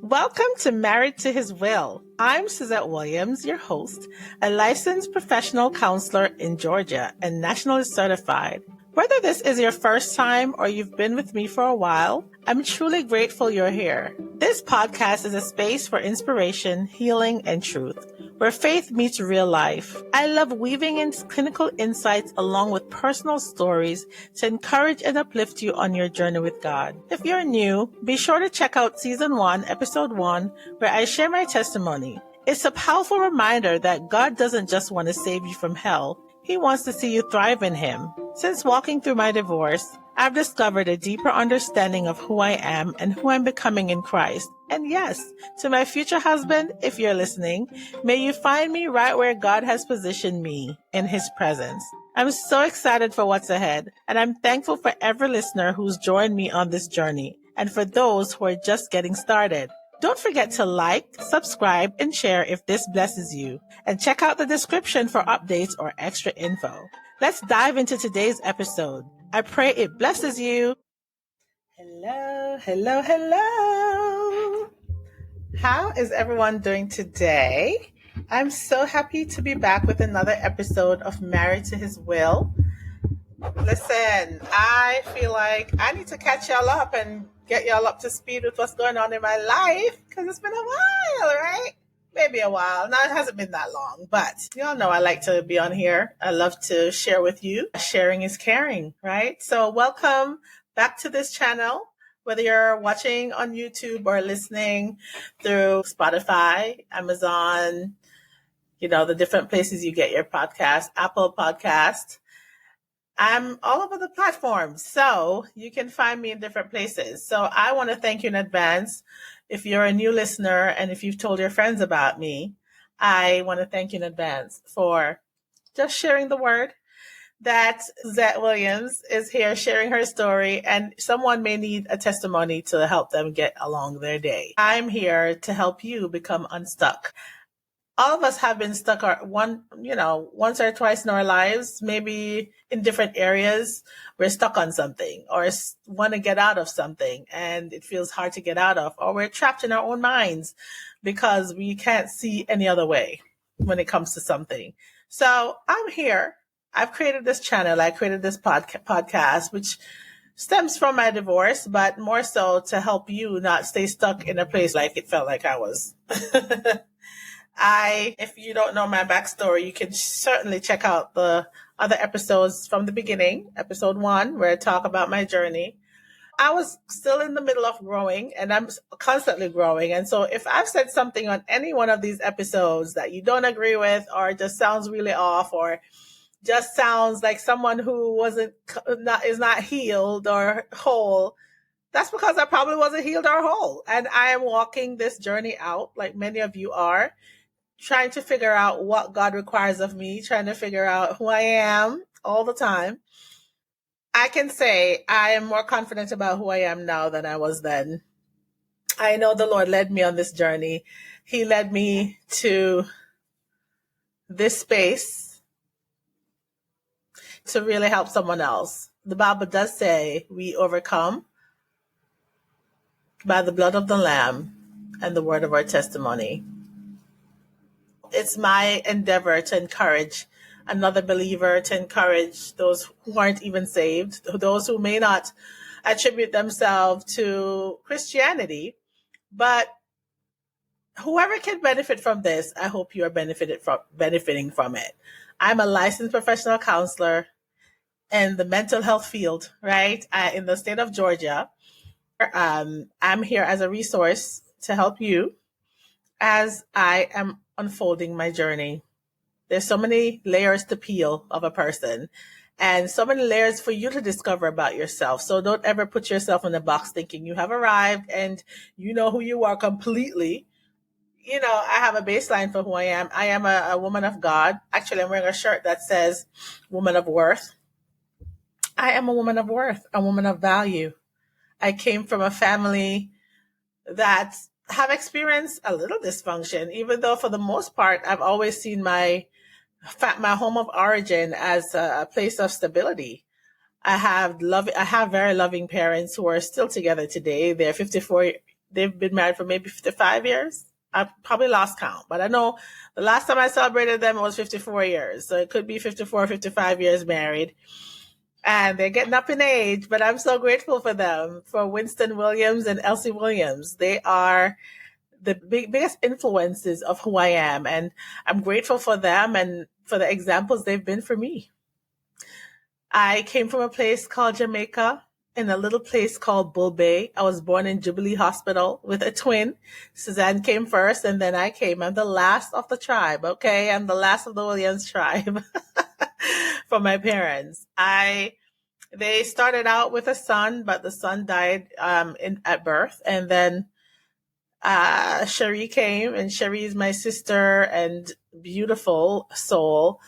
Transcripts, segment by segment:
Welcome to Married to His Will. I'm Suzette Williams, your host, a licensed professional counselor in Georgia and nationally certified. Whether this is your first time or you've been with me for a while, I'm truly grateful you're here. This podcast is a space for inspiration, healing, and truth, where faith meets real life. I love weaving in clinical insights along with personal stories to encourage and uplift you on your journey with God. If you're new, be sure to check out Season 1, Episode 1, where I share my testimony. It's a powerful reminder that God doesn't just want to save you from hell. He wants to see you thrive in Him. Since walking through my divorce, I've discovered a deeper understanding of who I am and who I'm becoming in Christ. And yes, to my future husband, if you're listening, may you find me right where God has positioned me, in His presence. I'm so excited for what's ahead, and I'm thankful for every listener who's joined me on this journey, and for those who are just getting started. Don't forget to like, subscribe, and share if this blesses you. And check out the description for updates or extra info. Let's dive into today's episode. I pray it blesses you. Hello, hello, hello. How is everyone doing today? I'm so happy to be back with another episode of Married to His Will. Listen, I feel like I need to catch y'all up and get y'all up to speed with what's going on in my life, because it's been a while, right? Maybe a while. Now, it hasn't been that long, but y'all know I like to be on here. I love to share with you. Sharing is caring, right? So welcome back to this channel, whether you're watching on YouTube or listening through Spotify, Amazon, the different places you get your podcast, Apple Podcast. I'm all over the platforms, so you can find me in different places. So I want to thank you in advance. If you're a new listener and if you've told your friends about me, I want to thank you in advance for just sharing the word that Suzette Williams is here sharing her story, and someone may need a testimony to help them get along their day. I'm here to help you become unstuck. All of us have been stuck once or twice in our lives, maybe in different areas. We're stuck on something or want to get out of something and it feels hard to get out of, or we're trapped in our own minds because we can't see any other way when it comes to something. So I'm here. I've created this channel. I created this podcast, which stems from my divorce, but more so to help you not stay stuck in a place like it felt like I was. If you don't know my backstory, you can certainly check out the other episodes from the beginning, episode 1, where I talk about my journey. I was still in the middle of growing, and I'm constantly growing. And so if I've said something on any one of these episodes that you don't agree with, or just sounds really off, or just sounds like someone who is not healed or whole, that's because I probably wasn't healed or whole. And I am walking this journey out like many of you are, trying to figure out what God requires of me, trying to figure out who I am all the time. I can say I am more confident about who I am now than I was then. I know the Lord led me on this journey. He led me to this space to really help someone else. The Bible does say we overcome by the blood of the Lamb and the word of our testimony. It's my endeavor to encourage another believer, to encourage those who aren't even saved, those who may not attribute themselves to Christianity, but whoever can benefit from this, I hope you are benefiting from it. I'm a licensed professional counselor in the mental health field, right, in the state of Georgia. I'm here as a resource to help you as I am unfolding my journey. There's so many layers to peel of a person and so many layers for you to discover about yourself. So don't ever put yourself in a box thinking you have arrived and you know who you are completely. I have a baseline for who I am. I am a woman of God. Actually, I'm wearing a shirt that says woman of worth. I am a woman of worth, a woman of value. I came from a family that have experienced a little dysfunction, even though for the most part, I've always seen my home of origin as a place of stability. I have very loving parents who are still together today. They're 54 they've been married for maybe 55 years. I probably lost count, but I know the last time I celebrated them, it was 54 years. So it could be 54, 55 years married. And they're getting up in age, but I'm so grateful for them, for Winston Williams and Elsie Williams. They are the biggest influences of who I am. And I'm grateful for them and for the examples they've been for me. I came from a place called Jamaica, in a little place called Bull Bay. I was born in Jubilee Hospital with a twin. Suzanne came first, and then I came. I'm the last of the tribe, okay? I'm the last of the Williams tribe from my parents. They started out with a son, but the son died at birth. And then Cherie came, and Cherie is my sister and beautiful soul.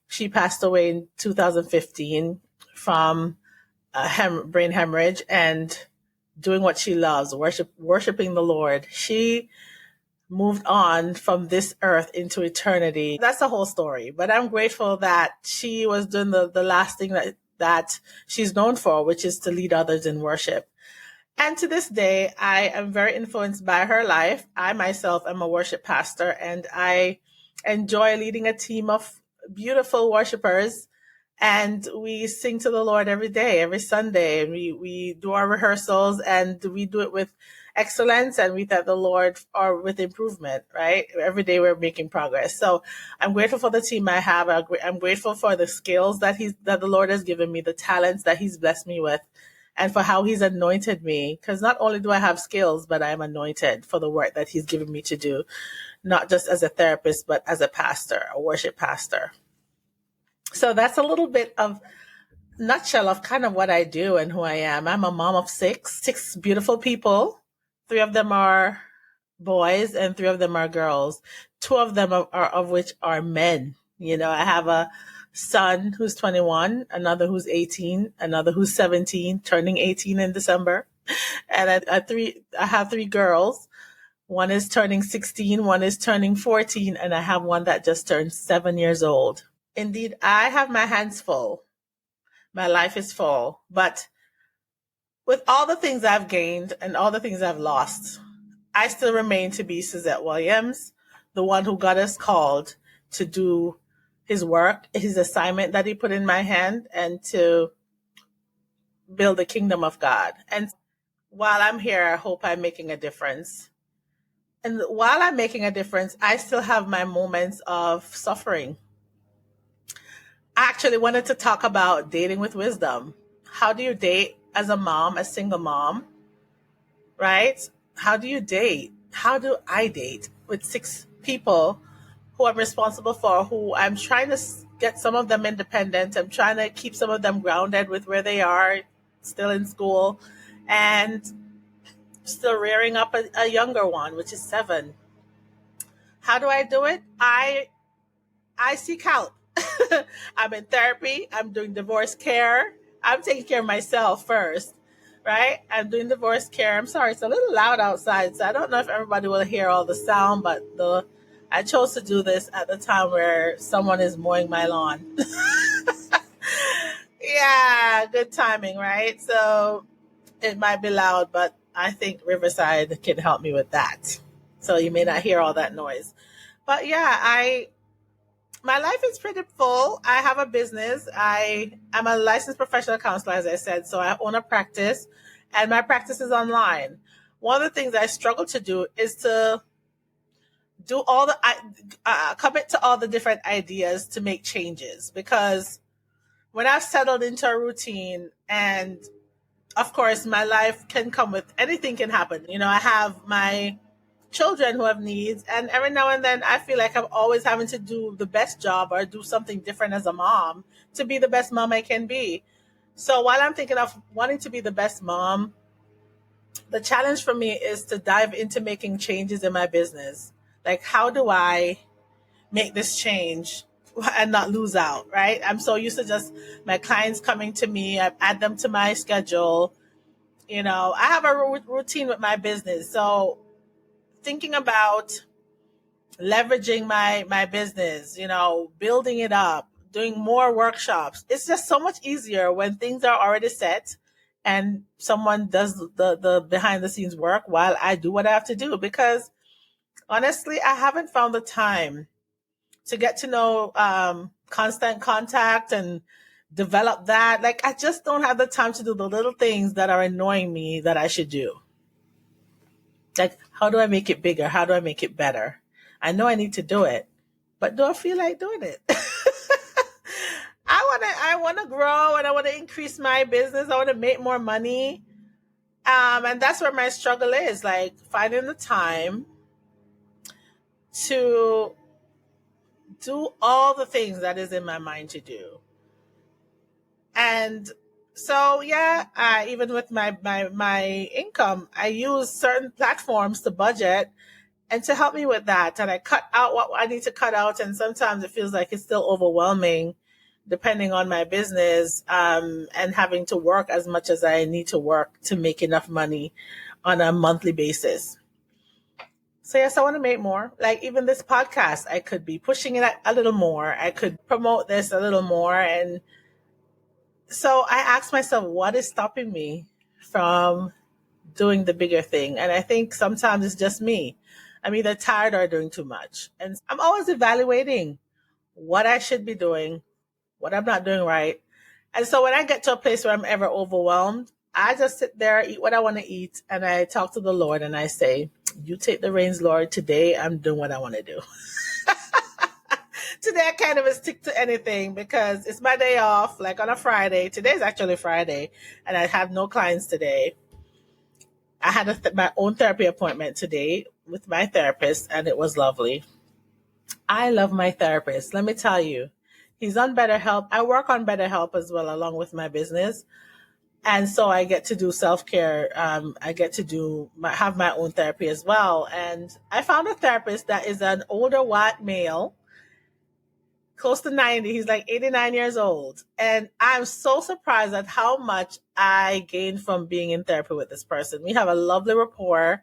She passed away in 2015 from brain hemorrhage, and doing what she loves, worshiping the Lord. She moved on from this earth into eternity. That's the whole story. But I'm grateful that she was doing the last thing that she's known for, which is to lead others in worship. And to this day, I am very influenced by her life. I myself am a worship pastor, and I enjoy leading a team of beautiful worshipers. And we sing to the Lord every day, every Sunday. And we do our rehearsals, and we do it with excellence, and we thank the Lord or with improvement, right? Every day we're making progress. So I'm grateful for the team I have. I'm grateful for the skills that the Lord has given me, the talents that He's blessed me with, and for how He's anointed me. Because not only do I have skills, but I am anointed for the work that He's given me to do, not just as a therapist, but as a pastor, a worship pastor. So that's a little bit of nutshell of kind of what I do and who I am. I'm a mom of six beautiful people. 3 of them are boys and 3 of them are girls. 2 of them are of which are men. You know, I have a son who's 21, another who's 18, another who's 17, turning 18 in December. And I have 3 girls. One is turning 16, one is turning 14, and I have one that just turned 7 years old. Indeed, I have my hands full. My life is full. But with all the things I've gained and all the things I've lost, I still remain to be Suzette Williams, the one who God has called to do His work, His assignment that He put in my hand, and to build the kingdom of God. And while I'm here, I hope I'm making a difference. And while I'm making a difference, I still have my moments of suffering. I actually wanted to talk about dating with wisdom. How do you date as a mom, a single mom, right? How do you date? How do I date with 6 people who I'm responsible for, who I'm trying to get some of them independent. I'm trying to keep some of them grounded with where they are, still in school, and still rearing up a younger one, which is 7. How do I do it? I seek help. I'm in therapy. I'm doing divorce care. I'm taking care of myself first, right? I'm doing divorce care. I'm sorry, it's a little loud outside, so I don't know if everybody will hear all the sound, but I chose to do this at the time where someone is mowing my lawn. Yeah, good timing, right? So it might be loud, but I think Riverside can help me with that. So you may not hear all that noise. But yeah, my life is pretty full. I have a business. I'm a licensed professional counselor, as I said, so I own a practice, and my practice is online. One of the things I struggle to do is to do commit to all the different ideas to make changes, because when I've settled into a routine, and of course my life can come with anything can happen. You know, I have my children who have needs, and every now and then I feel like I'm always having to do the best job or do something different as a mom to be the best mom I can be. So while I'm thinking of wanting to be the best mom, the challenge for me is to dive into making changes in my business. Like, how do I make this change and not lose out, right? I'm so used to just my clients coming to me. I add them to my schedule. You know, I have a routine with my business. So thinking about leveraging my business, you know, building it up, doing more workshops. It's just so much easier when things are already set and someone does the behind the scenes work while I do what I have to do. Because honestly, I haven't found the time to get to know constant contact and develop that. Like, I just don't have the time to do the little things that are annoying me that I should do. Like, how do I make it bigger? How do I make it better? I know I need to do it, but do I feel like doing it? I wanna grow, and I wanna increase my business. I wanna make more money. And that's where my struggle is, like finding the time to do all the things that is in my mind to do. And so, yeah, even with my income, I use certain platforms to budget and to help me with that. And I cut out what I need to cut out. And sometimes it feels like it's still overwhelming depending on my business, and having to work as much as I need to work to make enough money on a monthly basis. So yes, I want to make more. Like even this podcast, I could be pushing it a little more. I could promote this a little more. And so I asked myself, what is stopping me from doing the bigger thing? And I think sometimes it's just me. I'm either tired or doing too much. And I'm always evaluating what I should be doing, what I'm not doing right. And so when I get to a place where I'm ever overwhelmed, I just sit there, eat what I want to eat, and I talk to the Lord and I say, you take the reins, Lord. Today I'm doing what I want to do. Today I can't even stick to anything because it's my day off, like on a Friday. Today's actually Friday, and I have no clients today. I had my own therapy appointment today with my therapist, and it was lovely. I love my therapist. Let me tell you, he's on BetterHelp. I work on BetterHelp as well, along with my business. And so I get to do self-care. I get to have my own therapy as well. And I found a therapist that is an older white male, close to 90. He's like 89 years old. And I'm so surprised at how much I gained from being in therapy with this person. We have a lovely rapport.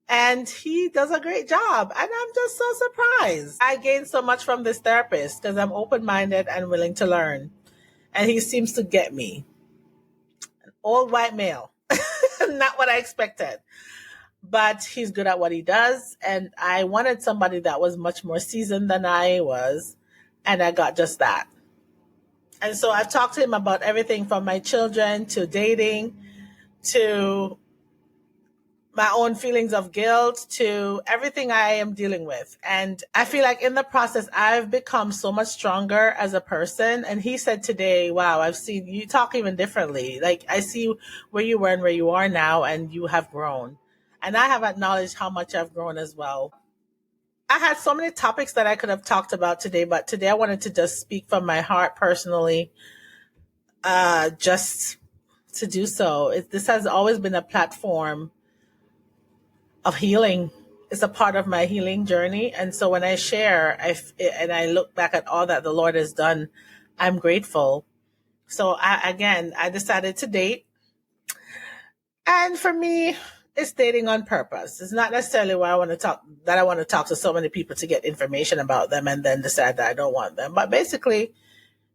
And he does a great job. And I'm just so surprised. I gained so much from this therapist because I'm open-minded and willing to learn. And he seems to get me. An old white male. Not what I expected. But he's good at what he does. And I wanted somebody that was much more seasoned than I was. And I got just that. And so I've talked to him about everything from my children to dating to my own feelings of guilt to everything I am dealing with. And I feel like in the process, I've become so much stronger as a person. And he said today, wow, I've seen you talk even differently. Like I see where you were and where you are now, and you have grown. And I have acknowledged how much I've grown as well. I had so many topics that I could have talked about today, but today I wanted to just speak from my heart personally, just to do so. This has always been a platform of healing. It's a part of my healing journey. And so when I share and I look back at all that the Lord has done, I'm grateful. So I decided to date. And for me, it's dating on purpose. It's not necessarily why I want to talk to so many people to get information about them and then decide that I don't want them. But basically,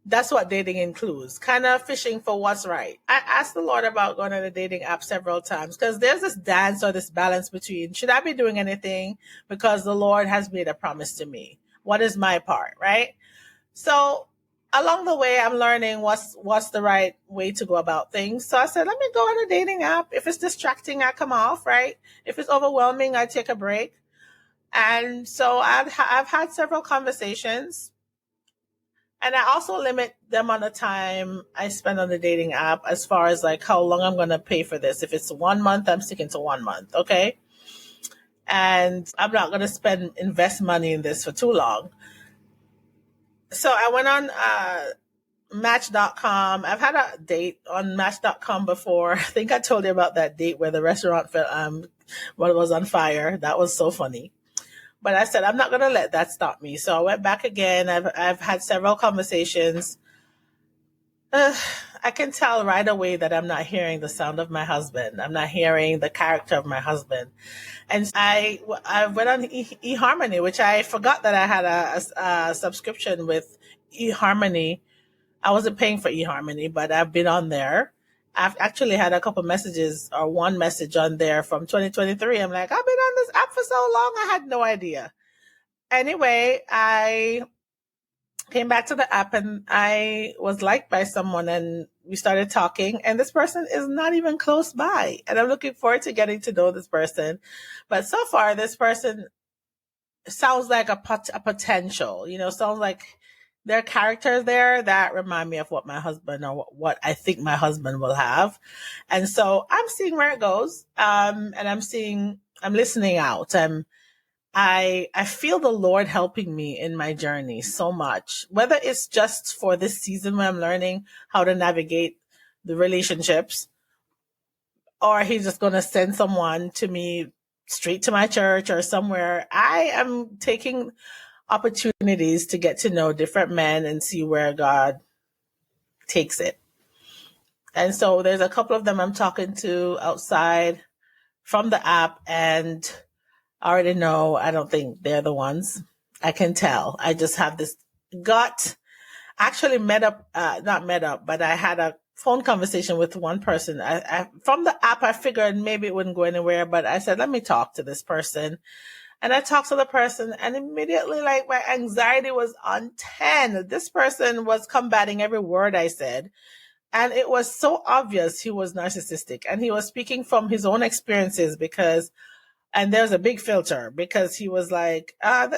that's what dating includes, kind of fishing for what's right. I asked the Lord about going on a dating app several times because there's this dance or this balance between, should I be doing anything because the Lord has made a promise to me? What is my part, right? So along the way, I'm learning what's the right way to go about things. So I said, let me go on a dating app. If it's distracting, I come off, right? If it's overwhelming, I take a break. And so I've had several conversations. And I also limit the amount of time I spend on the dating app as far as like how long I'm going to pay for this. If it's 1 month, I'm sticking to 1 month. Okay. And I'm not going to invest money in this for too long. So I went on Match.com. I've had a date on Match.com before. I think I told you about that date where the restaurant was on fire. That was so funny. But I said, I'm not going to let that stop me. So I went back again. I've had several conversations. I can tell right away that I'm not hearing the sound of my husband. I'm not hearing the character of my husband. And I went on eHarmony, which I forgot that I had a subscription with eHarmony. I wasn't paying for eHarmony, but I've been on there. I've actually had a couple messages or one message on there from 2023. I'm like, I've been on this app for so long, I had no idea. Anyway, I came back to the app and I was liked by someone and we started talking, and this person is not even close by. And I'm looking forward to getting to know this person. But so far, this person sounds like a potential, sounds like there are characters there that remind me of what my husband or what I think my husband will have. And so I'm seeing where it goes. And I'm listening out. I feel the Lord helping me in my journey so much, whether it's just for this season when I'm learning how to navigate the relationships, or he's just going to send someone to me straight to my church or somewhere. I am taking opportunities to get to know different men and see where God takes it. And so there's a couple of them I'm talking to outside from the app, and I already know I don't think they're the ones. I can tell. I just have this gut. Actually not met up, but I had a phone conversation with one person. From the app, I figured maybe it wouldn't go anywhere, but I said, let me talk to this person. And I talked to the person, and immediately, like, my anxiety was on 10. This person was combating every word I said. And it was so obvious he was narcissistic, and he was speaking from his own experiences and there's a big filter, because he was like,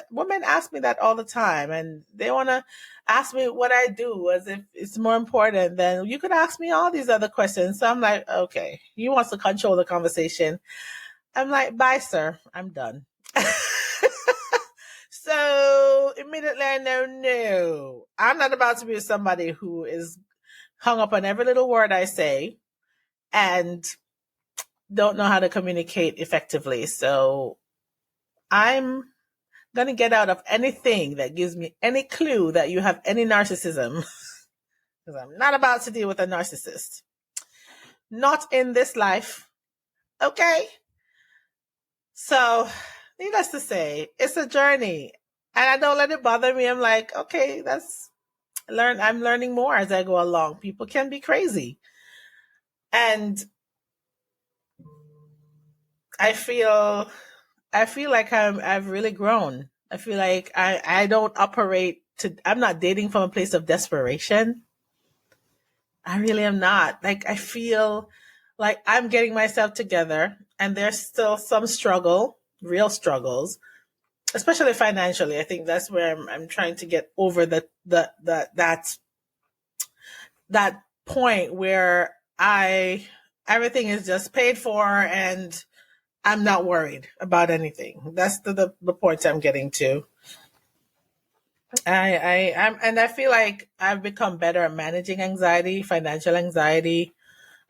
women ask me that all the time, and they want to ask me what I do as if it's more important than you could ask me all these other questions. So I'm like, okay, he wants to control the conversation. I'm like, bye, sir. I'm done. So immediately I know, no, I'm not about to be with somebody who is hung up on every little word I say and don't know how to communicate effectively. So I'm going to get out of anything that gives me any clue that you have any narcissism, because I'm not about to deal with a narcissist. Not in this life. Okay? So, needless to say, it's a journey, and I don't let it bother me. I'm like, okay, I'm learning more as I go along. People can be crazy. And I feel like I've really grown. I feel like I don't I'm not dating from a place of desperation. I really am not. Like, I feel like I'm getting myself together, and there's still some real struggles, especially financially. I think that's where I'm trying to get over that point where everything is just paid for and I'm not worried about anything. That's the point I'm getting to. And I feel like I've become better at managing anxiety, financial anxiety.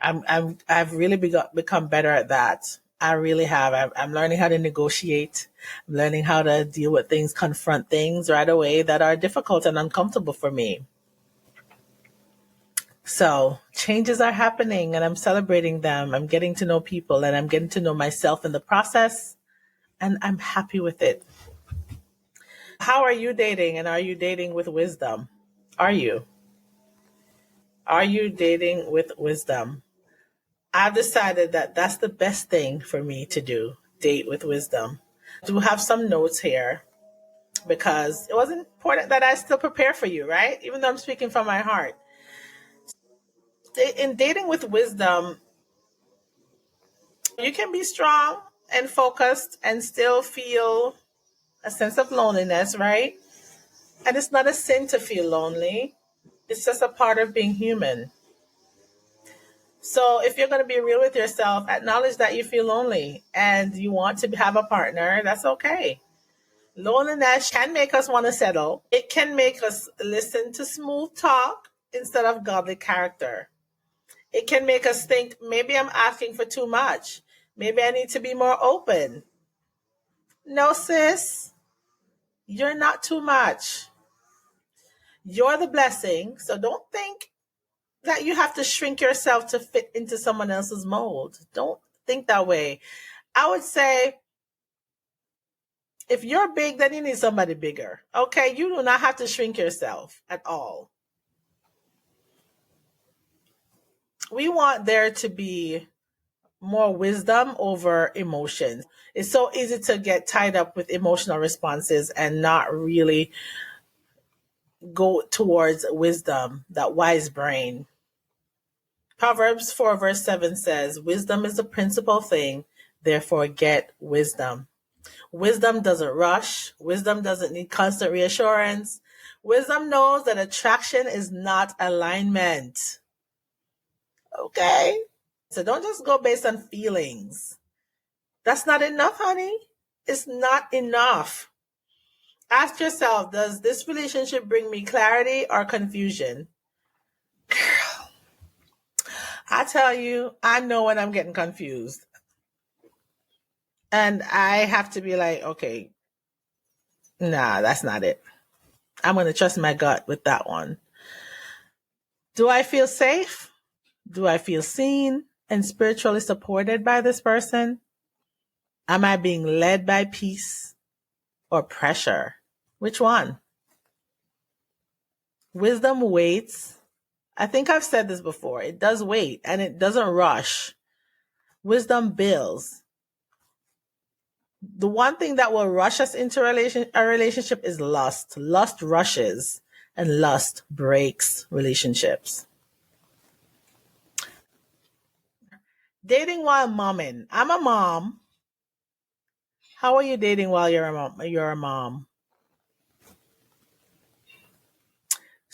I've really become better at that. I really have. I'm learning how to negotiate. I'm learning how to deal with things, confront things right away that are difficult and uncomfortable for me. So changes are happening, and I'm celebrating them. I'm getting to know people, and I'm getting to know myself in the process, and I'm happy with it. How are you dating, and are you dating with wisdom? Are you? Are you dating with wisdom? I've decided that that's the best thing for me to do, date with wisdom. I do have some notes here because it was important that I still prepare for you, right? Even though I'm speaking from my heart. In dating with wisdom, you can be strong and focused and still feel a sense of loneliness, right? And it's not a sin to feel lonely. It's just a part of being human. So if you're going to be real with yourself, acknowledge that you feel lonely and you want to have a partner. That's okay. Loneliness can make us want to settle. It can make us listen to smooth talk instead of godly character. It can make us think, maybe I'm asking for too much. Maybe I need to be more open. No, sis, you're not too much. You're the blessing. So don't think that you have to shrink yourself to fit into someone else's mold. Don't think that way. I would say, if you're big, then you need somebody bigger. Okay? You do not have to shrink yourself at all. We want there to be more wisdom over emotions. It's so easy to get tied up with emotional responses and not really go towards wisdom, that wise brain. Proverbs 4 verse 7 says, wisdom is the principal thing, therefore get wisdom. Wisdom doesn't rush. Wisdom doesn't need constant reassurance. Wisdom knows that attraction is not alignment. Okay? So don't just go based on feelings. That's not enough, honey. It's not enough. Ask yourself, does this relationship bring me clarity or confusion? Girl, I tell you, I know when I'm getting confused. And I have to be like, okay, nah, that's not it. I'm going to trust my gut with that one. Do I feel safe? Do I feel seen and spiritually supported by this person? Am I being led by peace or pressure? Which one? Wisdom waits. I think I've said this before. It does wait and it doesn't rush. Wisdom builds. The one thing that will rush us into a relationship is lust. Lust rushes and lust breaks relationships. Dating while momming. I'm a mom. How are you dating while you're a mom?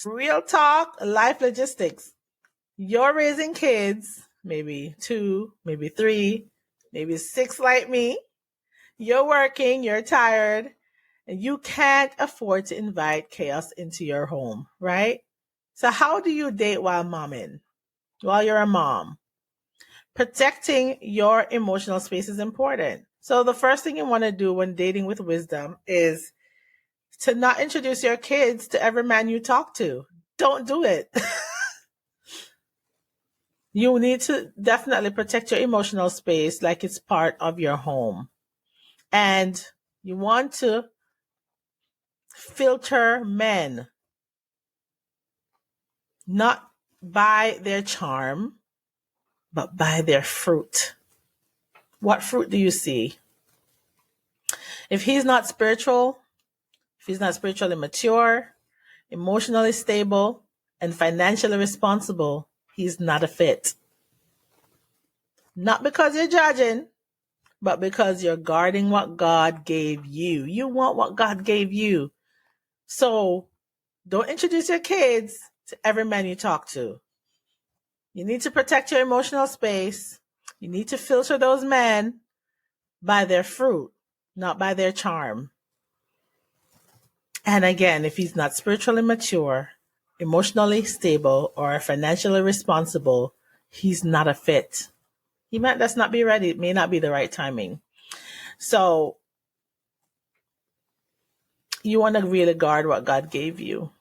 Real talk, life logistics. You're raising kids, maybe 2, maybe 3, maybe 6 like me. You're working, you're tired, and you can't afford to invite chaos into your home, right? So how do you date while momming? While you're a mom? Protecting your emotional space is important. So the first thing you want to do when dating with wisdom is to not introduce your kids to every man you talk to. Don't do it. You need to definitely protect your emotional space like it's part of your home. And you want to filter men, not by their charm, but by their fruit. What fruit do you see? If he's not spiritual, if he's not spiritually mature, emotionally stable, and financially responsible, he's not a fit. Not because you're judging, but because you're guarding what God gave you. You want what God gave you. So don't introduce your kids to every man you talk to. You need to protect your emotional space. You need to filter those men by their fruit, not by their charm. And again, if he's not spiritually mature, emotionally stable, or financially responsible, he's not a fit. He might just not be ready. It may not be the right timing. So you want to really guard what God gave you.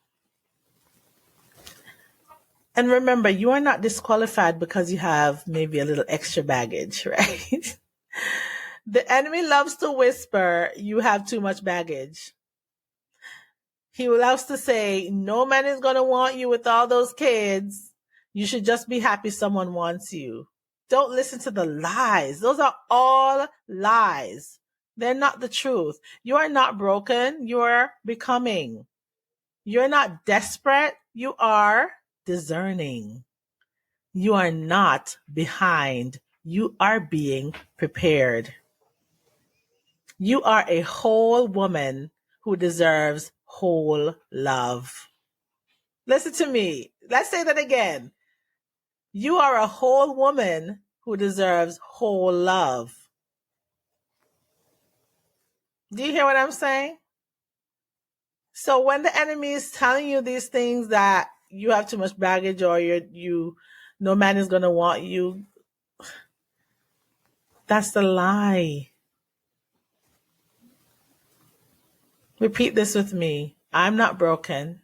And remember, you are not disqualified because you have maybe a little extra baggage, right? The enemy loves to whisper, you have too much baggage. He loves to say, no man is going to want you with all those kids. You should just be happy someone wants you. Don't listen to the lies. Those are all lies. They're not the truth. You are not broken. You are becoming. You're not desperate. You are discerning. You are not behind. You are being prepared. You are a whole woman who deserves whole love. Listen to me. Let's say that again. You are a whole woman who deserves whole love. Do you hear what I'm saying? So when the enemy is telling you these things that you have too much baggage or no man is going to want you, that's the lie. Repeat this with me. I'm not broken.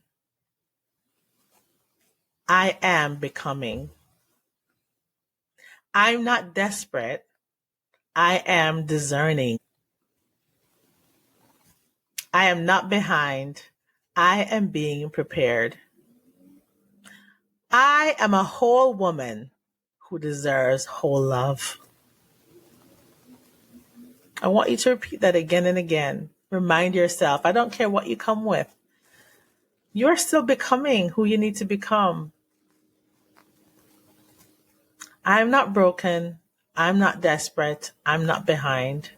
I am becoming. I'm not desperate. I am discerning. I am not behind. I am being prepared. I am a whole woman who deserves whole love. I want you to repeat that again and again. Remind yourself, I don't care what you come with. You're still becoming who you need to become. I'm not broken. I'm not desperate. I'm not behind.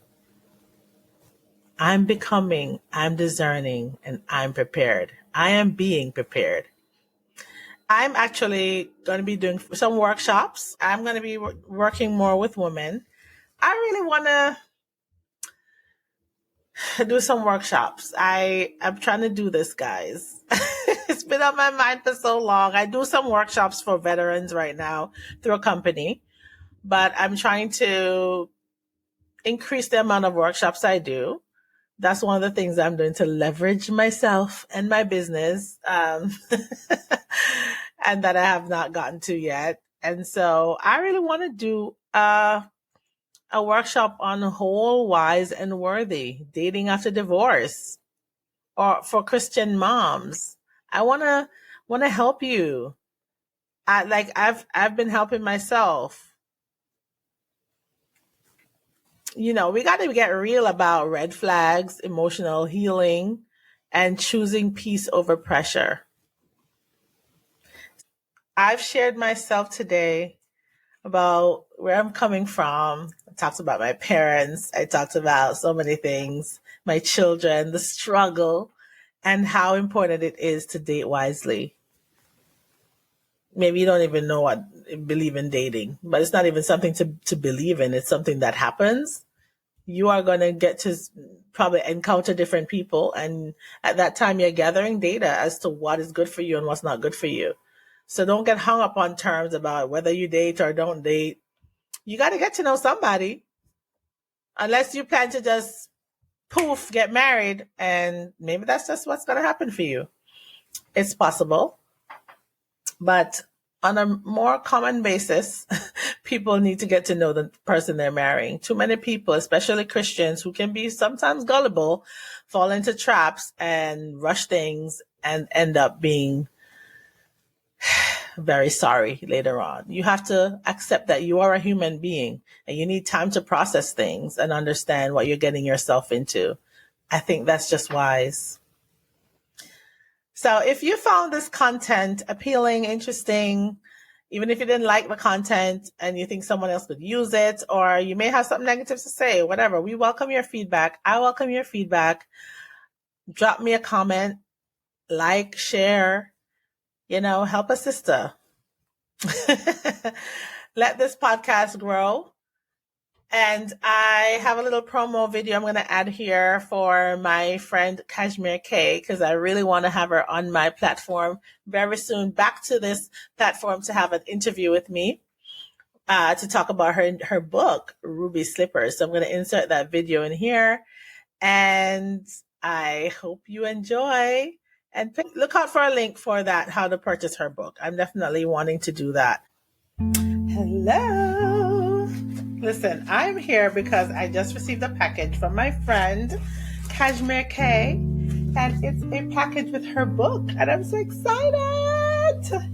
I'm becoming, I'm discerning, and I'm prepared. I am being prepared. I'm actually going to be doing some workshops. I'm going to be working more with women. I really want to do some workshops. I'm trying to do this, guys. It's been on my mind for so long. I do some workshops for veterans right now through a company, but I'm trying to increase the amount of workshops I do. That's one of the things I'm doing to leverage myself and my business, and that I have not gotten to yet. And so I really want to do a workshop on whole, wise, and worthy dating after divorce, or for Christian moms. I want to help you. I've been helping myself. We got to get real about red flags, emotional healing, and choosing peace over pressure. I've shared myself today about where I'm coming from. I talked about my parents. I talked about so many things, my children, the struggle, and how important it is to date wisely. Maybe you don't even believe in dating, but it's not even something to believe in. It's something that happens. You are going to get to probably encounter different people. And at that time, you're gathering data as to what is good for you and what's not good for you. So don't get hung up on terms about whether you date or don't date. You got to get to know somebody. Unless you plan to just poof, get married. And maybe that's just what's going to happen for you. It's possible. But on a more common basis, people need to get to know the person they're marrying. Too many people, especially Christians, who can be sometimes gullible, fall into traps and rush things and end up being very sorry later on. You have to accept that you are a human being and you need time to process things and understand what you're getting yourself into. I think that's just wise. So if you found this content appealing, interesting, even if you didn't like the content and you think someone else could use it, or you may have something negative to say, whatever, we welcome your feedback. I welcome your feedback. Drop me a comment, like, share, help a sister. Let this podcast grow. And I have a little promo video I'm going to add here for my friend Kashmire K, because I really want to have her on my platform very soon. Back to this platform to have an interview with me to talk about her book, Ruby Slippers. So I'm going to insert that video in here. And I hope you enjoy. And look out for a link for that, how to purchase her book. I'm definitely wanting to do that. Hello. Listen, I'm here because I just received a package from my friend, Kashmire K, and it's a package with her book, and I'm so excited to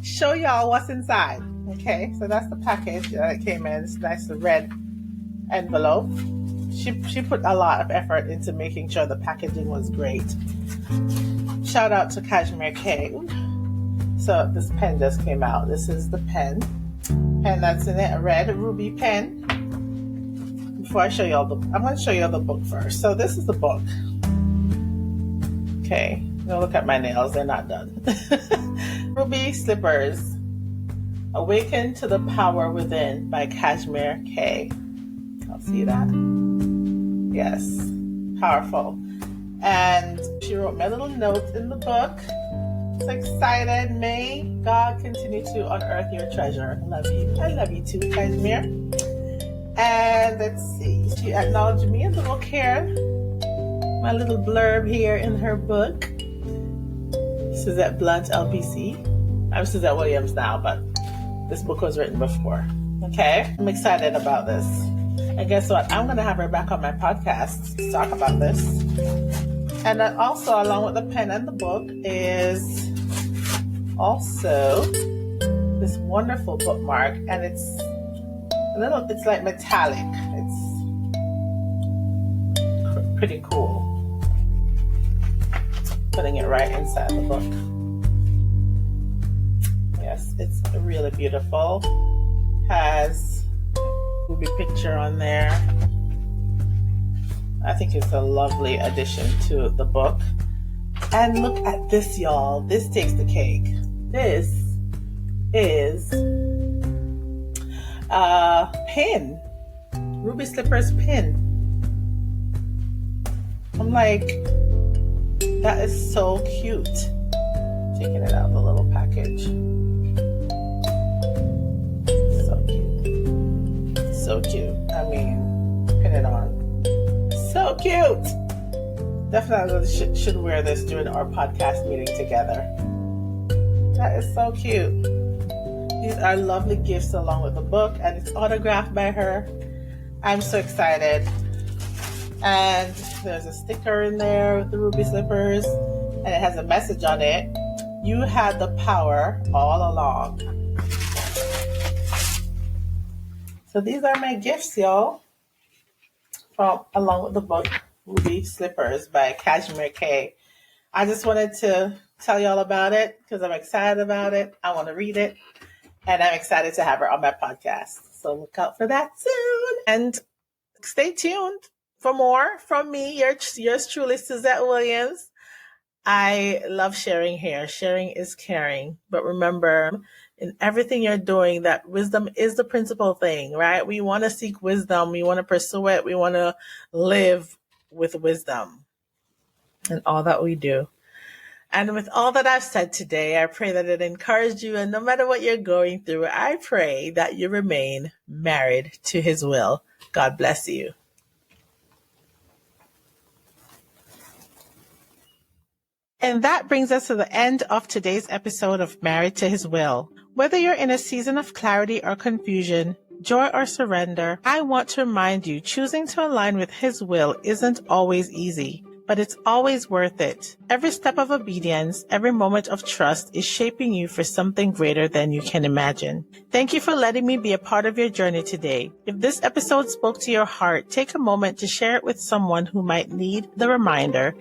show y'all what's inside. Okay, so that's the package that came in. It's a nice red envelope. She put a lot of effort into making sure the packaging was great. Shout out to Kashmire K. So this pen just came out. This is the pen that's in it, a red ruby pen. Before I show you all I'm going to show you the book first. So this is the book. Okay, now look at my nails, they're not done. Ruby Slippers, Awaken to the Power Within by Kashmire K. I'll see that. Yes, powerful. And she wrote me a little note in the book. So excited. May God continue to unearth your treasure. I love you. I love you too, Kashmire. And let's see. She acknowledged me in the book here. My little blurb here in her book. Suzettedblount, LPC. I'm Suzette Williams now, but this book was written before. Okay? I'm excited about this. And guess what? I'm going to have her back on my podcast to talk about this. And then also, along with the pen and the book, is also this wonderful bookmark, and it's like metallic. It's pretty cool. Putting it right inside the book. Yes, it's really beautiful. Has a movie picture on there. I think it's a lovely addition to the book. And look at this, y'all. This takes the cake. This is a pin. Ruby Slippers pin. I'm like, that is so cute. Taking it out of the little package. So cute. So cute. I mean, pin it on. So cute. Definitely should wear this during our podcast meeting together. That is so cute. These are lovely gifts along with the book, and it's autographed by her. I'm so excited. And there's a sticker in there with the Ruby Slippers, and it has a message on it. You had the power all along. So these are my gifts, y'all, along with the book Ruby Slippers by Kashmire K. I just wanted to tell y'all about it because I'm excited about it. I want to read it, and I'm excited to have her on my podcast. So look out for that soon, and stay tuned for more from me, yours truly, Suzette Williams. I love sharing here. Sharing is caring. But remember, in everything you're doing, that wisdom is the principal thing, right? We want to seek wisdom. We want to pursue it. We want to live with wisdom in all that we do. And with all that I've said today, I pray that it encouraged you. And no matter what you're going through, I pray that you remain married to His will. God bless you. And that brings us to the end of today's episode of Married to His Will. Whether you're in a season of clarity or confusion, joy or surrender, I want to remind you, choosing to align with His will isn't always easy, but it's always worth it. Every step of obedience, every moment of trust is shaping you for something greater than you can imagine. Thank you for letting me be a part of your journey today. If this episode spoke to your heart, take a moment to share it with someone who might need the reminder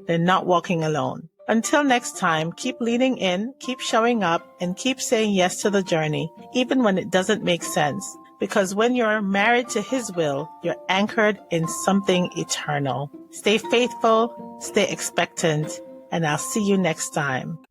they're not walking alone. Until next time, keep leaning in, keep showing up, and keep saying yes to the journey, even when it doesn't make sense. Because when you're married to His will, you're anchored in something eternal. Stay faithful, stay expectant, and I'll see you next time.